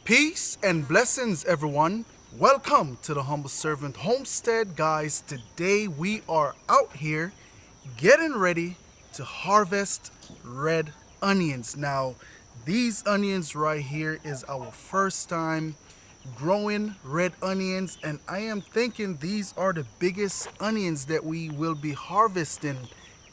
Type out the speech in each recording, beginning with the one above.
Peace and blessings, everyone. Welcome to the Humble Servant Homestead, guys. Today we are out here getting ready to harvest red onions. Now, these onions right here is our first time growing red onions, and I am thinking these are the biggest onions that we will be harvesting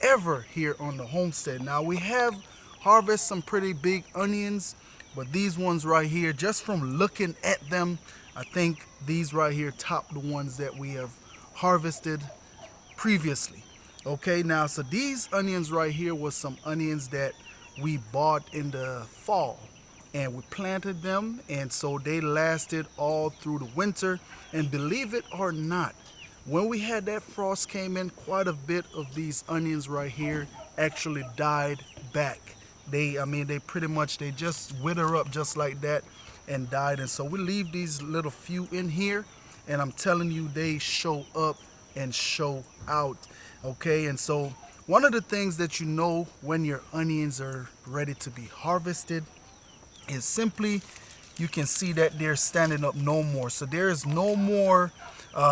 ever here on the homestead. Now, we have harvest some pretty big onions, but these ones right here, just from looking at them, I think these right here top the ones that we have harvested previously. Okay, now so these onions right here was some onions that we bought in the fall, and we planted them, and so they lasted all through the winter. And believe it or not, when we had that frost came in, quite a bit of these onions right here actually died back. They pretty much, they just wither up just like that and died. And so we leave these little few in here, and I'm telling you, they show up and show out. Okay, and so one of the things that you know when your onions are ready to be harvested is simply you can see that they're standing up no more. So there is no more,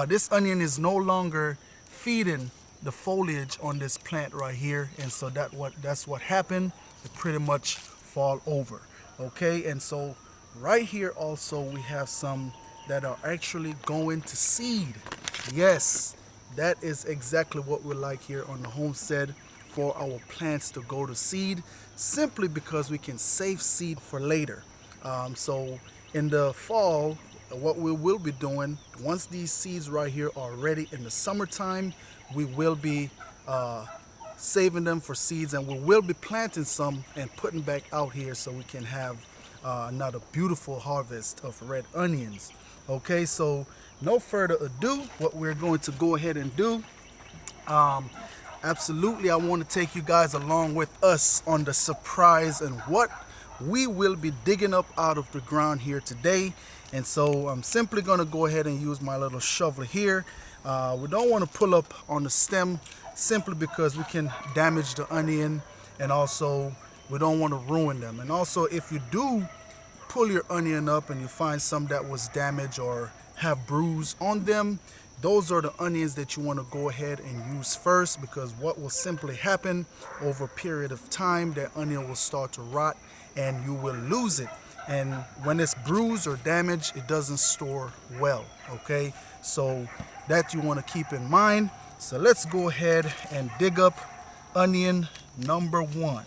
this onion is no longer feeding the foliage on this plant right here, and so that's what happened. It pretty much fall over. Okay, and so right here also we have some that are actually going to seed. Yes, that is exactly what we like here on the homestead, for our plants to go to seed, simply because we can save seed for later. So in the fall, what we will be doing, once these seeds right here are ready in the summertime, we will be saving them for seeds, and we will be planting some and putting back out here so we can have another beautiful harvest of red onions. Okay, so no further ado, what we're going to go ahead and do, absolutely, I want to take you guys along with us on the surprise and what we will be digging up out of the ground here today. And so I'm simply going to go ahead and use my little shovel here. We don't want to pull up on the stem, simply because we can damage the onion, and also we don't want to ruin them. And also, if you do pull your onion up and you find some that was damaged or have bruise on them, those are the onions that you want to go ahead and use first, because what will simply happen over a period of time, that onion will start to rot and you will lose it. And when it's bruised or damaged, it doesn't store well. Okay, so that you want to keep in mind. So let's go ahead and dig up onion number one.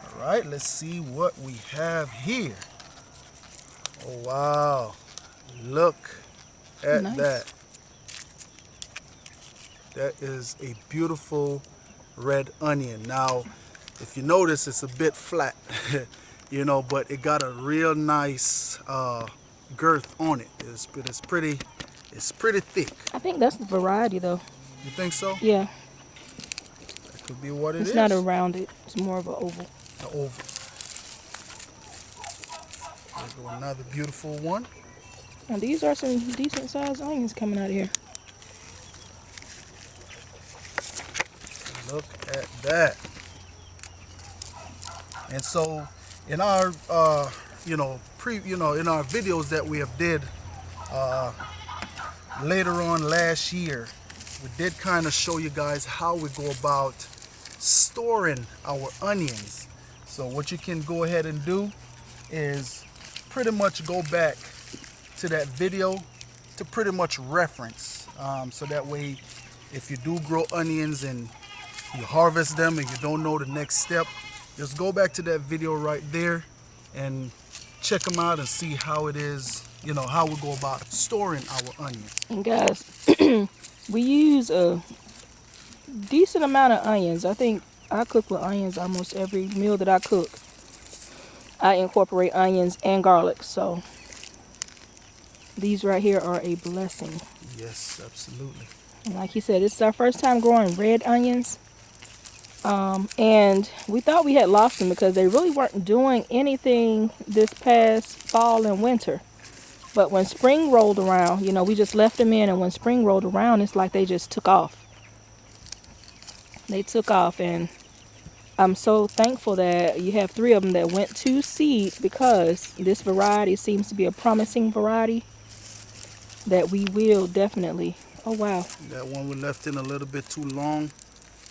All right, let's see what we have here. Oh wow, look at Nice. that. That is a beautiful red onion. Now, if you notice, it's a bit flat, but it got a real nice girth on it. It's pretty thick. I think that's the variety though. You think so? Yeah, That could be what it it's is. not a rounded, it's more of an oval. The oval. There go another beautiful one. Now these are some decent sized onions coming out of here. Look at that. And so in our in our videos that we have did later on last year, we did kind of show you guys how we go about storing our onions. So what you can go ahead and do is pretty much go back to that video to pretty much reference, so that way if you do grow onions and you harvest them and you don't know the next step, just go back to that video right there and check them out and see how it is, how we go about storing our onions. And guys, we use a decent amount of onions. I think I cook with onions almost every meal that I cook. I incorporate onions and garlic, so these right here are a blessing. Yes, absolutely. And like you said, this is our first time growing red onions. And we thought we had lost them because they really weren't doing anything this past fall and winter. But when spring rolled around, we just left them in, and when spring rolled around, it's like they just took off. They took off, and I'm so thankful that you have three of them that went to seed because this variety seems to be a promising variety that we will definitely. Oh wow. That one we left in a little bit too long,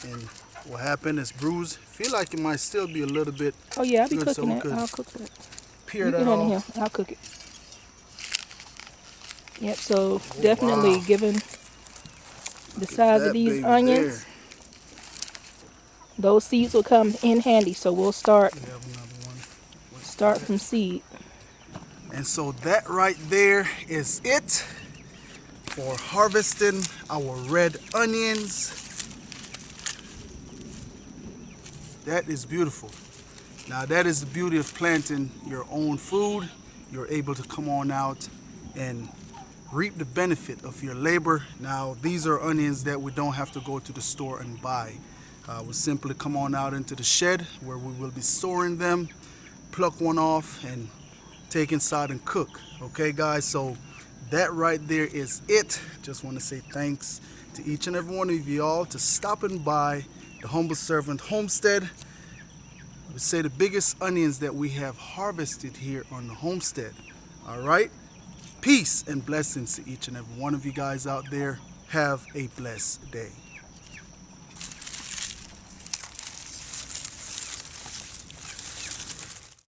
and what happened is bruised. Feel like it might still be a little bit Oh yeah, I'll be good, so cooking we it. could I'll cook it. peer You can that have it here. off. I'll cook it. Yep. So Oh, definitely, wow, given the look at size of that these baby there. onions, those seeds will come in handy. So we'll start We have another one. What's start that? from seed. And so that right there is it for harvesting our red onions. That is beautiful. Now that is the beauty of planting your own food. You're able to come on out and reap the benefit of your labor. Now these are onions that we don't have to go to the store and buy. We simply come on out into the shed where we will be storing them, pluck one off and take inside and cook. Okay guys, so that right there is it. Just want to say thanks to each and every one of y'all to stopping by the Humble Servant Homestead. I would say the biggest onions that we have harvested here on the homestead. All right, peace and blessings to each and every one of you guys out there. Have a blessed day.